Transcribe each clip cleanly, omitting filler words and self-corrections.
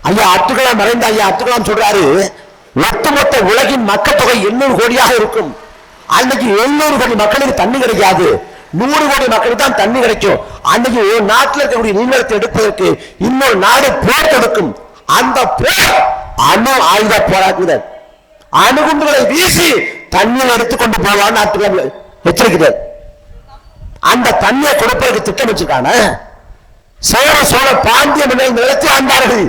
ஐயா அப்துல் மறைந்த ஐயா அப்துல் சொல்றாரு, ஒட்டுமொத்த உலகின் மக்கள் தொகை 800 கோடியாக இருக்கும். அன்னைக்கு 700 கோடி மக்களுக்கு தண்ணி கிடைக்காது, 100 கோடி மக்களுக்கு தான் தண்ணி கிடைக்கும். அன்னைக்கு ஒரு நாட்டில் இருக்கக்கூடிய நீர்நிலத்தை எடுப்பதற்கு இன்னொரு நாடு போர் தொடுக்கும். அந்த போர் அணு ஆயுத போராக்குதல், அணுகுண்டுகளை வீசி தண்ணீர் எடுத்துக்கொண்டு போவான்னு அப்துல் எச்சரிக்கிறார். அந்த தண்ணியை கொடுப்பதற்கு திட்டம் வச்சிருக்கான சேர சோழ பாண்டிய மன்னர் நிலத்தை ஆண்டார்கள்.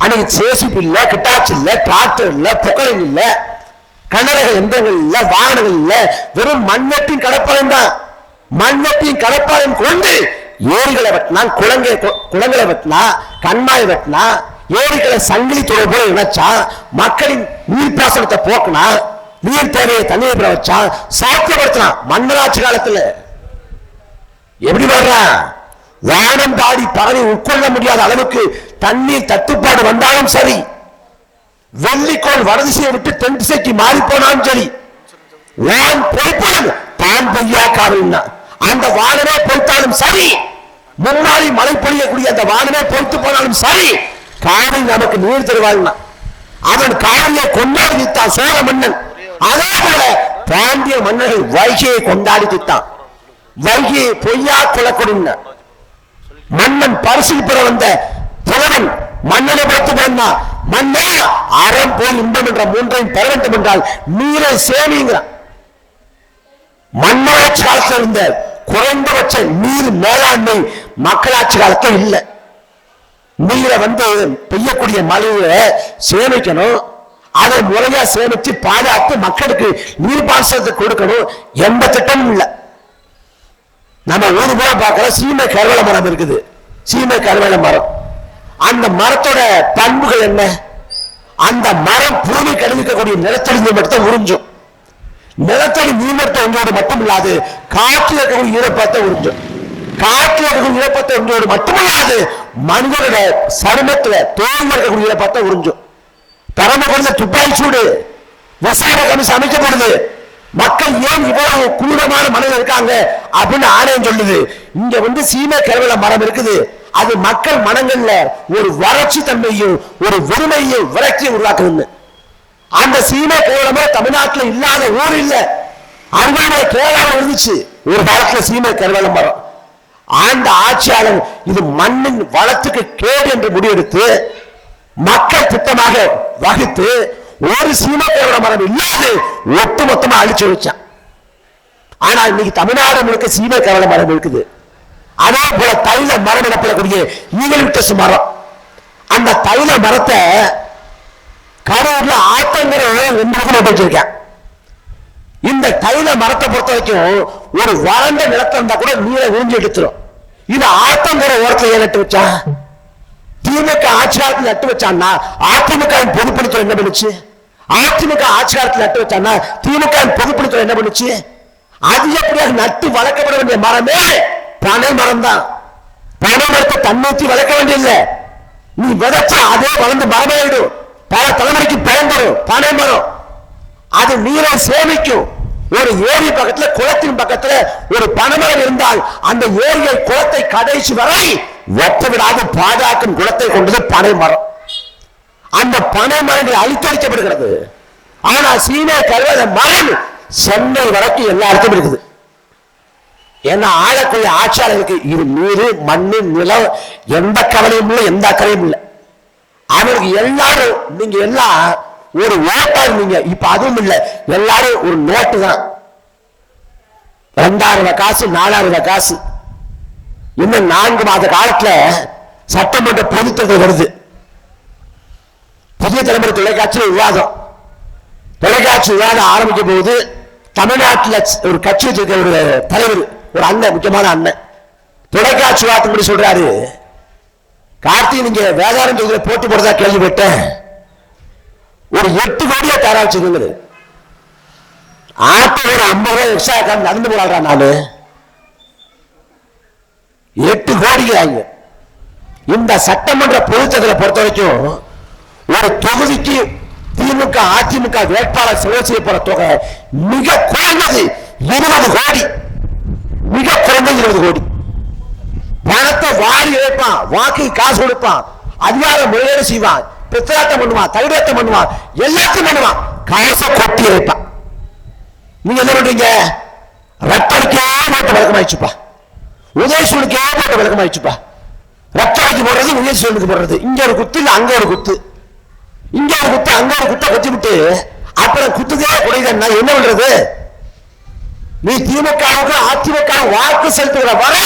அன்னைக்கு சேசிப்பு இல்ல, கிட்டாச்சு இல்ல, டிராக்டர் இல்ல, புகழின் இல்ல, கனரக எந்திரங்கள் இல்ல, வாகனங்கள் இல்ல, வெறும் மண்வெட்டின் கடப்பாளையம் தான். மண்வெட்டின் கடப்பாளையம் கொண்டு ஏரிகளை வெட்டினா, குளங்களை வெட்டினா, கண்மாயை வெட்டினா, ஏரிகளை சங்கிலி தொடர் போல இணைச்சா, மக்களின் நீர்ப்பாசனத்தை போக்குனா, நீர் தேவையை தண்ணீர் பெற வச்சா, சாத்தியப்படுத்தினா. மன்னராட்சி காலத்துல எப்படி வர்றான்? வானம் பாடி பகலை உட்கொள்ள முடியாத அளவுக்கு தண்ணீர் தட்டுப்பாடு வந்தாலும் சரி, வெள்ளிக்கோள் வடதிசையை விட்டு தென் திசைக்கு மாறி போனாலும் சரி, வான் பொய்ப்பான் தான் பொய்யா காவிரினா, அந்த வானமே பொய்த்தாலும் சரி, முன்னாடி மழை பொழியக்கூடிய அந்த வானமே பொய்த்து போனாலும் சரி, காவிரி நமக்கு நீர் தருவாள்னா. அவன் காவிரியை கொண்டாடி தித்தான் சோழ மன்னன். அதே போல பாண்டிய மன்னர்கள் வைகையை கொண்டாடி தித்தான். வைகையை பொய்யா கொள்ளக்கூடிய மன்னன் பரிசில் பெற வந்த புலவன் மன்னனை பார்த்து போனான், மன்னா அறம் போல் இன்பம் என்ற மூன்றையும் பெற வேண்டும் என்றால் நீரை சேமிங்கிறான். மன்னராட்சி காலத்தில் இருந்த குறைந்தபட்ச நீர் மேலாண்மை மக்களாட்சி காலத்தில் இல்லை. நீரை பெய்யக்கூடிய மழையை சேமிக்கணும், அதை முறையா சேமிச்சு பாதுகாத்து மக்களுக்கு நீர்ப்பாசனத்தை கொடுக்கணும். எந்த திட்டமும் இல்லை. நம்ம ஊரு போல பார்க்கிற சீமை கருவேல மரம் இருக்குது. சீமை கருவேல மரம், அந்த மரத்தோட பண்புகள் என்ன? அந்த மரம் பூமி கழிக்கக்கூடிய நிலத்தடி நீர்மட்டத்தை உறிஞ்சும். நிலத்தடி நீர்மட்டத்தை உங்களோடு மட்டும் இல்லாது காற்றில் இருக்கக்கூடிய ஈரப்பதத்தை உறிஞ்சும். காற்றில் இருக்கக்கூடிய ஈரப்பதத்தை உங்களோடு மட்டுமில்லாது மனிதனுடைய சருமத்துல தோல்வி இருக்கக்கூடிய ஈரப்பதத்தை உறிஞ்சும். தரம கொடுத்த துப்பாக்கி சூடு, விவசாய கமிஷன் அமைக்கப்படுது. மக்கள் ஏன் இவ்வளவு கூடமான மனம் இருக்காங்க அப்படின்னு ஆணையம் சொல்லுது. இங்க சீமை கருவேல மரம் இருக்குது. அது மக்கள் மனங்கள்ல ஒரு வறட்சி தன்மையும் ஒரு வெறுமையும் விரக்தியை உருவாக்குது. அந்த சீமை கருவேல மரம் தமிழ்நாட்டில் இல்லாத ஊர் இல்ல. அருகாமையில கேரளாவில் இருந்துச்சு ஒரு காலத்துல சீமை கருவேல மரம். ஆண்ட ஆட்சியாளர் இது மண்ணின் வளத்துக்கு கேடு என்று முடிவெடுத்து மக்கள் திட்டமாக வகுத்து ஒரு சீமை கருவேல மரம் இல்லாது ஒட்டு மொத்தமா அழிச்சு வச்சான். ஆனா இன்னைக்கு தமிழ்நாடு முழுக்க சீமை கருவேல மரம் இருக்குது. அதே போல தைல மரம் எனப்படக்கூடிய ஈகலிப்டஸ் மரம், அந்த தைல மரத்தை கரூர்ல ஆத்தங்கர வச்சிருக்கேன். இந்த தைல மரத்தை பொறுத்த வரைக்கும் ஒரு வறண்ட நிலத்தை இருந்தா கூட நீரை உறிஞ்சி எடுத்துரும். இது ஆத்தங்கர ஓரத்தில் ஏன் நட்டு வச்சா? திமுக ஆட்சி காலத்தில் நட்டு வச்சான்னா அதிமுக பொதுப்பணித்துறை என்ன பண்ணுச்சு? அதிமுக ஆட்சி காலத்தில் நட்டு வச்சான்னா திமுக பொதுப்பணித்துறை என்ன பண்ணுச்சு? அதிகப்படியாக நட்டு வளர்க்கப்பட வேண்டிய மரமே பனை மரம் தான். பனை மரத்தை தன்னூத்தி வளர்க்க வேண்டியதில்லை. நீ விதைச்சா அதே வளர்ந்து மரமாயிடும், பல தலைமுறைக்கு பயன்படும். பனை மரம் அது நீரை சேமிக்கும். ஒரு ஏரி பக்கத்துல குளத்தின் பக்கத்துல ஒரு பனைமரம் இருந்தால் அந்த ஏரியை குளத்தை கடைசி வரை வெட்ட விடாது பாதுகாக்கும் குளத்தை கொண்டது பனை மரம். அந்த பனை மரங்கள் அழித்தொழிக்கப்படுகிறது. ஆனா சீமை கருவேல மரம் சென்னை வரைக்கும் எல்லா இடத்தும் இருக்குது. ஏன்னா ஆழக்கூடிய ஆட்சியாளருக்கு இது நீரு மண்ணு நிலம் எந்த கவலையும் இல்லை, எந்த அக்கறையும் இல்லை. அவருக்கு எல்லாரும் நீங்க எல்லாம் ஒரு ஓட்டா இருந்தீங்க. இப்ப அதுவும் இல்லை, எல்லாரும் ஒரு நோட்டு தான். 2000 காசு 4000 காசு. இன்னும் 4 மாத காலத்துல சட்டமன்ற பொதுத்தேர்தல் வருது. புதிய தலைமுறை தொலைக்காட்சியில் விவாதம், தொலைக்காட்சி விவாதம் ஆரம்பிக்க போது தமிழ்நாட்டில் ஒரு கட்சி வச்சிருக்க ஒரு தலைவர், ஒரு அண்ணன், முக்கியமான அண்ணன் தொலைக்காட்சி விவாதம் சொல்றாரு, கார்த்திக் நீங்க வேதாரம் தொகுதியில் போட்டி போடுறதா கேள்விப்பட்டேன், ஒரு 8 கோடியா தயாரா வச்சிருந்தது. ஆட்டோ ஒரு 50 ரூபாய் எக்ஸ்ட்ரா நடந்து போறாங்க. நானு 8 கோடி ஆகும். இந்த சட்டமன்ற பொதுத்தேர்தலை பொறுத்த வரைக்கும் ஒரு தொகுதிக்கு திமுக அதிமுக வேட்பாளர் செலவு செய்ய போற தொகை மிக குறைந்தது 20 கோடி. மிக குறைந்தது 20 கோடி. பணத்தை வாரி இழைப்பான், வாக்கு காசு கொடுப்பான். அதிகார முறையோடு செய்வான், பித்தலாட்டம் பண்ணுவான், தகுதியாட்டம் பண்ணுவான், எல்லாத்தையும் பண்ணுவான், காசை கொட்டி வைப்பான். நீங்க என்ன பண்றீங்க? ரத்தனுக்கே போட்டு விளக்கமாயிடுச்சுப்பா, உதயசூனுக்கே போட்டு விளக்கமாயிடுச்சுப்பா. ரத்தனுக்கு போடுறது, உதயசூனுக்கு போடுறது, இங்க ஒரு குத்து இல்ல அங்க ஒரு குத்து, இங்க ஒரு குத்து அங்க ஒரு குத்த கொத்தி விட்டு அப்புறம் குத்துதே குறைதா என்ன பண்றது? நீ திமுகவுக்கு அதிமுக வாக்கு செலுத்துகிற வரை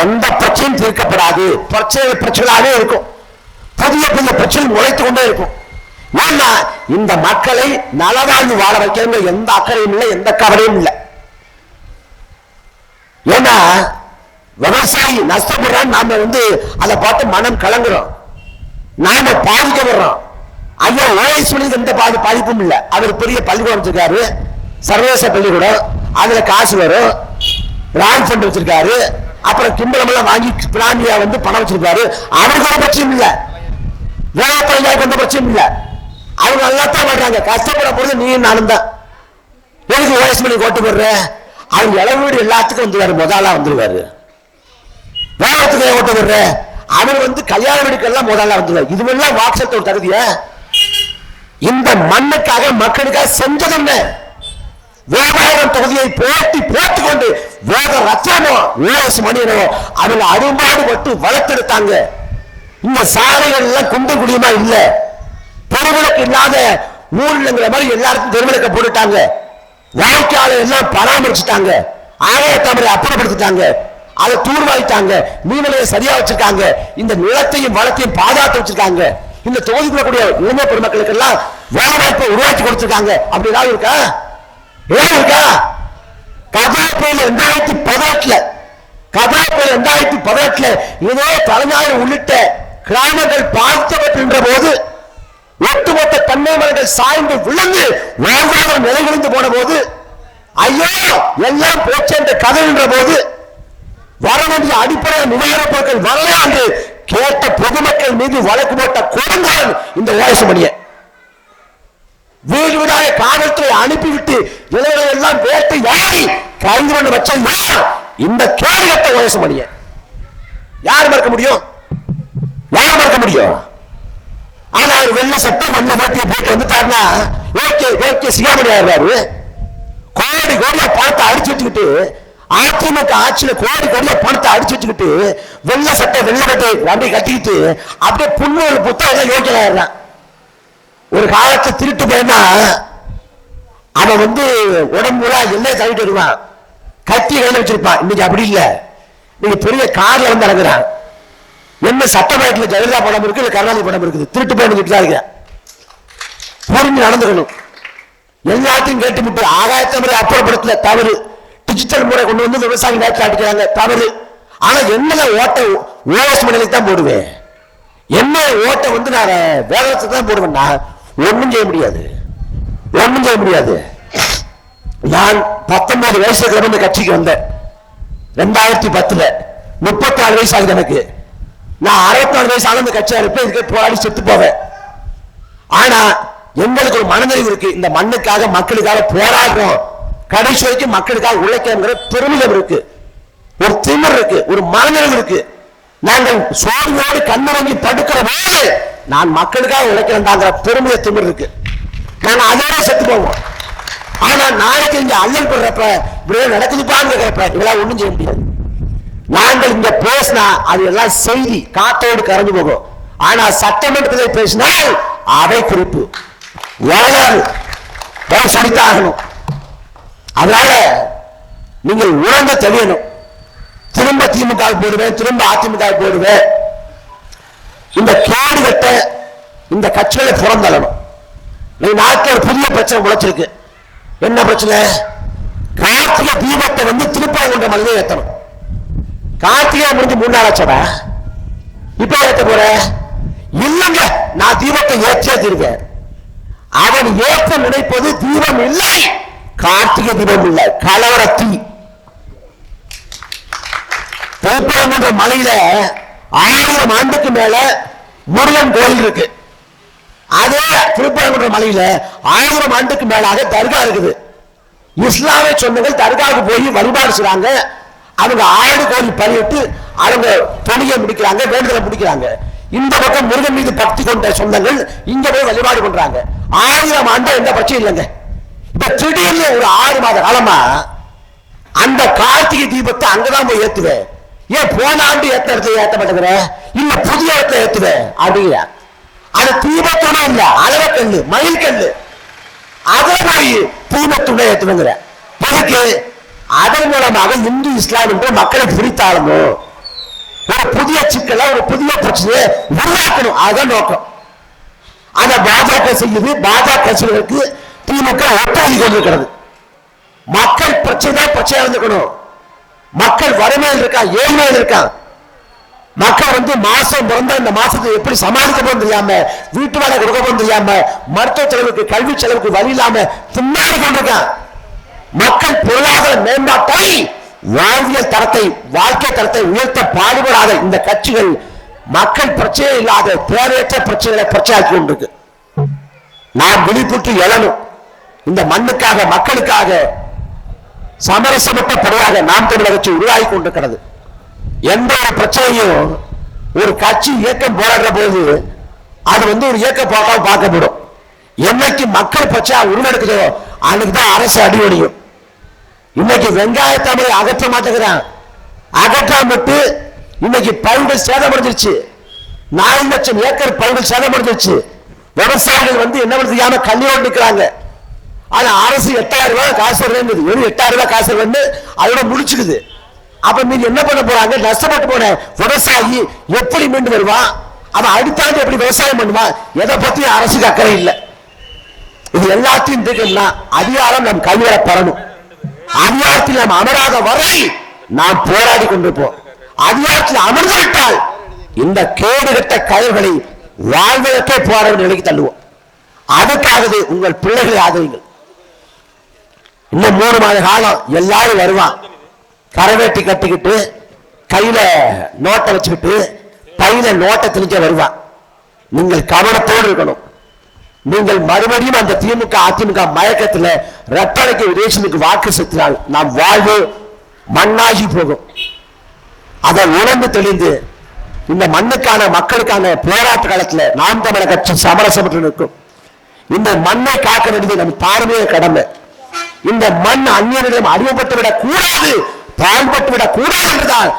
எந்த பிரச்சனையும் தீர்க்கப்படாது. பிரச்சனையாவே இருக்கும், புதிய புதிய பிரச்சனை முளைத்து கொண்டே இருக்கும். ஏன்னா இந்த மக்களை நலவாழ்வு வாழ வைக்கிற எந்த அக்கறையும் இல்லை, எந்த கவலையும் இல்லை. ஏன்னா விவசாயி நஷ்டப்படுறான், நாம அதை பார்த்து மனம் கலங்குறோம், நாம பாதிக்கப்படுறோம். ஐயா ஓஎஸ் எந்த பாதிப்பும் இல்லை. அவர் பெரிய பள்ளிக்கூடம் வச்சிருக்காரு, சர்வதேச பள்ளிக்கூடம், அதுல காசு வரும், ராங் ஃபண்ட் வச்சிருக்காரு, அப்புறம் கிம்பளம் எல்லாம் வாங்கி பிராணியா பணம் வச்சிருக்காரு. அவருக்கு ஒரு பிரச்சனையும் இல்லை, வேலைப்படையாருக்கு எந்த பிரச்சனையும் இல்லை. அவங்க நல்லா தான் பண்றாங்க. கஷ்டப்பட போறது நீ நானும் தான். எதுக்கு ஓஎஸ் பண்ணி ஓட்டு போடுற? அவங்க இளவீடு எல்லாத்துக்கும் வந்துருவாரு, முதலா வந்துருவாரு. வேலைத்துக்கு ஓட்டு போடுற அவர் கல்யாண வீடுக்கெல்லாம் முதலா வந்துருவாரு. இதுவெல்லாம் வாக்குச்சத்த ஒரு தகுதியா? இந்த மண்ணுக்காக மக்களுக்காக செஞ்சது என்ன? வியாபாரம் தொகுதியை போட்டுக்கொண்டு வேத ரத்தனோ ஓஎஸ் மணியனோ அவங்க அரும்பாடுபட்டு வளர்த்தெடுத்தாங்க. இந்த சாலைகள் எல்லாம் குண்டு குடியுமா இல்ல, தெருவிளக்கு இல்லாத ஊர்லங்கிற மாதிரி எல்லாருக்கும் தெருவிளக்க போட்டுட்டாங்க. வாய்க்கால எல்லாம் பராமரிச்சுட்டாங்க, ஆகாய தாமரை அப்புறப்படுத்திட்டாங்க, அதை தூர்வாயிட்டாங்க, நீர்நிலையை சரியா வச்சிருக்காங்க, இந்த நிலத்தையும் வளத்தையும் பாதுகாத்து வச்சிருக்காங்க. இந்த தொகுதிக்குள்ள கூடிய இளைஞ பெருமக்களுக்கு எல்லாம் வேலை வாய்ப்பை உருவாக்கி கொடுத்திருக்காங்க. அப்படி ஏதாவது இருக்கா? இருக்கா? கதாப்பையில் 2018 இதே தலைஞாயிறு உள்ளிட்ட கிராமங்கள் பாதிக்கப்பட்டிருந்த போது ஒட்டுமொத்த தென்னை மரங்கள் சாய்ந்து விழுந்து வாழ்வாதாரம் நிலைகுலைந்து போன போது ஐயோ எல்லாம் போச்சு என்ற கதை என்ற போது வர வேண்டிய அடிப்படை நிவாரணப் பொருட்கள் வரல என்று கேட்ட பொதுமக்கள் மீது வழக்கு போட்ட கொடுங்காரன் இந்த ஓஎஸ் மணியை. வீடு வீடாக காவல்துறை அனுப்பிவிட்டு இளைஞர்களை எல்லாம் வேட்டு யாரி கைது பண்ண வச்சது இந்த கேடுகட்ட ஓஎஸ் மணியை. யார் மறக்க முடியும்? யார் மறக்க முடியும்? ஆனா அவர் வெள்ள சட்டம் மண்ண மாட்டிய போட்டு வந்துட்டாருன்னா ஓகே சிகாமணி ஆயிடுறாரு. கோடி கோடியா பணத்தை அடிச்சு வச்சுக்கிட்டு அதிமுக ஆட்சியில கோடி கோடியா பணத்தை அடிச்சு வச்சுக்கிட்டு வெள்ள சட்டை வெள்ள கட்டை அப்படி கட்டிக்கிட்டு அப்படியே புண்ணூர் புத்தகம் யோக்கியம் ஆயிடுறான். ஒரு காலத்தை திருட்டு போயினா அவன் உடம்புல எல்லாம் தள்ளிட்டு வருவான், கத்தி கையில வச்சிருப்பான். இன்னைக்கு அப்படி இல்ல, நீங்க பெரிய கார்ல இறங்குறான். என்ன சட்டமன்றத்தில் ஜெயலலிதா படம் இருக்கு, இல்ல கருணாநிதி படம் இருக்குது, திருட்டு போயிட்டு தான் இருக்க. புரிஞ்சு நடந்துக்கணும். எல்லாத்தையும் கேட்டு விட்டு ஆகாயத்த முறை அப்புறப்படுத்தல தவறு, டிஜிட்டல் முறை கொண்டு விவசாயி நேரத்தில் அடிக்கிறாங்க தவறு. ஆனா என்ன ஓட்ட ஓஎஸ் மணிக்கு தான் போடுவேன், என்ன ஓட்ட நான் வேகத்தை தான் போடுவேன்னா ஒண்ணும் செய்ய முடியாது, ஒண்ணும் செய்ய முடியாது. நான் 19 வயசுல இந்த கட்சிக்கு வந்தேன் 2010. 34 வயசு ஆகுது எனக்கு. நான் 64 வயசு ஆனந்த கட்சியா இருப்பேன், இதுக்கு போராடி செத்து போவேன். ஆனா எங்களுக்கு ஒரு மனநிறைவு இருக்கு, இந்த மண்ணுக்காக மக்களுக்காக போராடுறோம், கடைசி வரைக்கும் மக்களுக்காக உழைக்கிற பெருமிதம் இருக்கு, ஒரு திமிர் இருக்கு, ஒரு மனநிறைவு இருக்கு. நாங்கள் சோர்வோடு கண்ணுறங்கி படுக்கிற போது நான் மக்களுக்காக உழைக்கிறேன்டாங்கிற பெருமித திமிர் இருக்கு. நாங்க அதோட செத்து போவோம். ஆனா நாளைக்கு இங்க அல்லல் படுறப்ப இப்படியே நடக்குதுப்பான்னு கேட்கிறப்ப இதெல்லாம் ஒண்ணும் செய்ய முடியாது. நாங்கள் இங்க பேசினா அது எல்லாம் செய்தி காத்தோடு கரைஞ்சு போகும். ஆனா சட்டமன்றத்தில் பேசினால் அவை குறிப்பு வரலாறு சொல்லித்தாகணும். அதனால நீங்கள் உணர்ந்து தெரியணும். திரும்ப திமுக போடுவேன், திரும்ப அதிமுக போடுவேன். இந்த கேடு கட்ட இந்த கட்சிகளை புறந்தள்ளணும். நாட்டில் ஒரு புதிய பிரச்சனை முளைச்சிருக்கு. என்ன பிரச்சனை? கார்த்திகை தீபத்தை திருப்பரங்குன்ற மலையில ஏற்றணும். கார்த்திகை முடிஞ்சு 3 நாள் ஆச்சடா, இப்ப ஏற்ற போற இல்லைங்க, நான் தீபத்தை ஏற்றியே தீர்வேன். அவன் ஏற்ற நினைப்பது தீபம் இல்லை, கார்த்திகை தீபம் இல்லை, கலவர தீ. திருப்பரங்குன்ற மலையில 1000 ஆண்டுக்கு மேல முருகன் கோயில் இருக்கு. அதே திருப்பரங்குன்ற மலையில 1000 ஆண்டுக்கு மேலாக தர்கா இருக்குது. இஸ்லாமிய சொந்தங்கள் தர்காவுக்கு போய் வழிபாடு செய்றாங்க. அவங்க 1000 கோடி பணியிட்டு அவங்க தொழிலை முடிக்கிறாங்க, வேண்டுதலை முடிக்கிறாங்க. இந்த பக்கம் முருகன் மீது பக்தி கொண்ட சொந்தங்கள் இங்க போய் வழிபாடு பண்றாங்க. 1000 ஆண்டா எந்த பிரச்சனையும் இல்லைங்க. இப்ப திடீர்னு ஒரு 6 மாத காலமா அந்த கார்த்திகை தீபத்தை அங்கதான் போய் ஏத்துவேன். ஏன் போன ஆண்டு ஏத்த இடத்துல ஏத்த மாட்டேங்கிற, இல்ல புதிய இடத்துல ஏத்துவேன் அப்படிங்கிற. அது தீபத்துணை இல்ல, அலவக்கல்லு, மயில் கல்லு, அதை போய் தீபத்துணை ஏத்துவேங்கிற. அதுக்கு அதன் மூலமாக இந்து இஸ்லாம் என்று மக்களை பிரித்தாளுமோ, ஒரு புதிய சிக்கலை, ஒரு புதிய பிரச்சனையை உருவாக்கணும். அதுதான் நோக்கம். அந்த பாஜக செய்யுது. பாஜக செய்வதற்கு திமுக ஒத்துழைப்பு கொண்டிருக்கிறது. மக்கள் பிரச்சனை பிரச்சனை இருந்துக்கணும். மக்கள் வறுமையில் இருக்கா, ஏழ்மையில் இருக்கா, மக்கள் மாசம் பிறந்த இந்த மாசத்தை எப்படி சமாளிக்க போகும் தெரியாம, வீட்டு வாடகை கொடுக்க போகும் தெரியாம, மருத்துவ செலவுக்கு கல்வி செலவுக்கு வழி இல்லாம தின்னாடி கொண்டிருக்கான். மக்கள் பொருளாதார மேம்பாட்டை, வாழ்வியல் தரத்தை, வாழ்க்கை தரத்தை உயர்த்த பாடுபடாத இந்த கட்சிகள் மக்கள் பிரச்சனை இல்லாத தேவையற்ற பிரச்சனைகளை பிரச்சனையாக்கி கொண்டிருக்கு. நாம் விழிப்புற்று எழணும். இந்த மண்ணுக்காக, மக்களுக்காக சமரசமற்ற படையாக நாம் தமிழர் கட்சி உருவாகி கொண்டிருக்கிறது. எந்த ஒரு பிரச்சனையும் ஒரு கட்சி இயக்கம் போராடுற போது அது ஒரு இயக்க போக்காக பார்க்கப்படும். என்னைக்கு மக்கள் பிரச்சனை உருவெடுக்குதோ அன்னைக்குதான் அரசு அடிவடியும். இன்னைக்கு வெங்காய தமிழை அகற்ற மாட்டேங்கிறான். அகற்றாமட்டு இன்னைக்கு பயிர்கள் சேதமடைஞ்சிருச்சு. 4 லட்சம் ஏக்கர் பயிர்கள் சேதமடைஞ்சிருச்சு. விவசாயிகள் என்ன பண்ணுறாம கண்ணீரோடு நிற்கிறாங்க. ஆனா அரசு 8000 ரூபாய் காசு வருது. வெறும் 8000 ரூபாய் காசு வந்து அதோட முடிச்சுக்குது. அப்ப மீது என்ன பண்ண போறாங்க? நஷ்டப்பட்டு போன விவசாயி எப்படி மீண்டு வருவான்? அவன் அடுத்தாண்டு எப்படி விவசாயம் பண்ணுவான்? எதை பத்தியும் அரசுக்கு அக்கறை இல்லை. இது எல்லாத்தையும் தீர்க்கணும்னா அதிகாரம் நம் கைவிட பெறணும். அதிகாரத்தில் நாம் அமராத வரை நாம் போராடி கொண்டிருப்போம். அதிகாரத்தில் அமர்ந்துவிட்டால் இந்த கேடுகட்ட கயல்களை வாழ்வதற்கே போராட நிலைக்கு தள்ளுவோம். அதுக்காகவே உங்கள் பிள்ளைகளை ஆதரிங்கள். இன்னும் 3 மாத காலம் எல்லாரும் வருவான். கரவேட்டி கட்டிக்கிட்டு, கையில நோட்டை வச்சுக்கிட்டு, பையில நோட்டை திணிக்க வருவான். நீங்கள் கவனத்தோடு இருக்கணும். நீங்கள் மறுபடியும் அந்த திமுக அதிமுக மயக்கத்தில் ரத்தனைக்கு விதேசனுக்கு வாக்கு செலுத்தினால் நாம் வாழ்வு மண்ணாகி போகும். அதை உணர்ந்து தெளிந்து இந்த மண்ணுக்கான மக்களுக்கான போராட்ட காலத்தில் நாம் தமிழர் கட்சி சமரசப்பட்டு நிற்கும். இந்த மண்ணை காக்க வேண்டியது நம் தார்மீக கடமை. இந்த மண் அந்நியரிடம் அடிமைப்பட்டு விடக் கூடாது, பாழ்பட்டு விடக் கூடாது என்றுதான்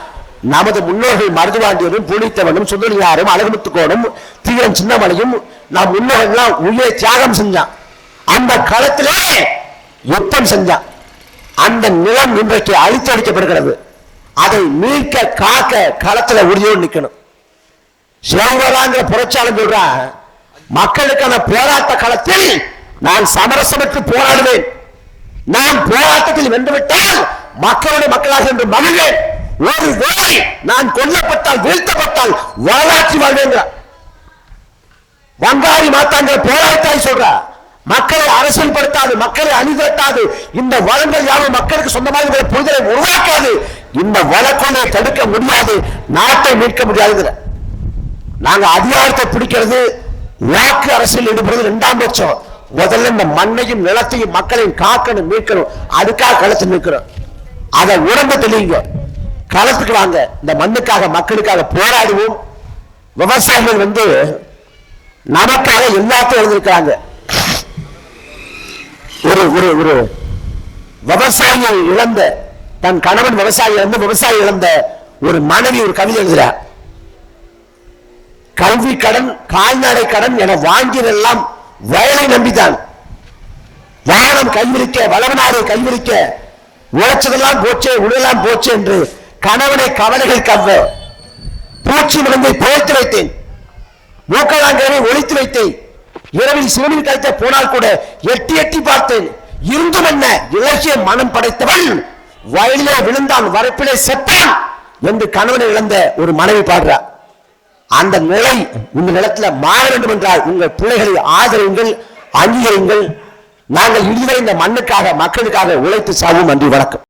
நமது முன்னோர்கள் மருதுவாண்டியரும், புலித்தவனும், சுந்தரியாரும், அழகுமுத்துக்கோனும், தீவிரம் சின்னமலையும் நம் முன்னோர்கள் உயிரை தியாகம் செஞ்சான். அந்த களத்திலே யுத்தம் செஞ்சான். அந்த நிலம் இன்றைக்கு அழித்தடிக்கப்படுகிறது. அதை மீட்க காக்க களத்துல உறுதியோடு நிற்கணும். சிவங்கராங்கிற புரட்சியாளர் சொல்றா, மக்களுக்கான போராட்ட களத்தில் நான் சமரசமற்று போராடுவேன். நான் போராட்டத்தில் வென்றுவிட்டால் மக்களுடைய மக்களாக என்று மகிழ்வேன். ஒரு வேளை நான் கொல்லப்பட்டால், வீழ்த்தப்பட்டால் வரலாற்று வாழ்வேன். வங்காரி மாத்தாங்கிற போராட்டத்தை சொல்ற, மக்களை அரசியல்படுத்தாது, மக்களை அணிதிரட்டாது, இந்த வளங்கள் யாரும் மக்களுக்கு சொந்தமாக புரிதலை உருவாக்காது, இந்த வழக்கொலை தடுக்க முடியாது, நாட்டை மீட்க முடியாது. நாங்க அதிகாரத்தை பிடிக்கிறது, வாக்கு அரசியல் ஈடுபடுறது 2ஆம் பட்சம். முதல்ல இந்த மண்ணையும் நிலத்தையும் மக்களையும் காக்கணும், மீட்கணும். அதுக்காக களத்தில் நிற்கிறோம். அதை உணர்ந்து தெளிவுங்க. களத்துக்கு வாங்க. இந்த மண்ணுக்காக மக்களுக்காக போராடுவோம். விவசாயிகள் நமக்காக எல்லாத்தையும் எழுதியிருக்கிறாங்க. ஒரு ஒரு ஒரு விவசாயியை இழந்த, தன் கணவன் விவசாயி இழந்த ஒரு மனைவி ஒரு கவிதை எழுதுகிறார். கல்வி கடன், கால்நடை கடன் என வாங்கியதெல்லாம் வயலை நம்பித்தான். வானம் கைவிரிக்க, வளவனாரை கைவிரிக்க, உழைச்சதெல்லாம் போச்சே, உடலாம் போச்சு என்று கணவனை கவலைகள் கவ்வ, பூச்சி மருந்தை புதைத்து வைத்தேன், மூக்கலாங்கரை ஒழித்து வைத்தேன், இரவில் சிறுமில் கழித்த போனால் கூட எட்டி எட்டி பார்த்தேன், இருந்தும் என்ன இலக்கிய மனம் படைத்தவன் வயலிலே விழுந்தான், வரப்பிலே செத்தான் என்று கணவனை இழந்த ஒரு மனைவி பாடுறார். அந்த நிலை இந்த நிலத்துல மாற வேண்டும் என்றால் உங்கள் பிள்ளைகளை ஆதரியுங்கள், அங்கீகரியுங்கள். நாங்கள் இதுவரை இந்த மண்ணுக்காக மக்களுக்காக உழைத்து சாவும். நன்றி, வணக்கம்.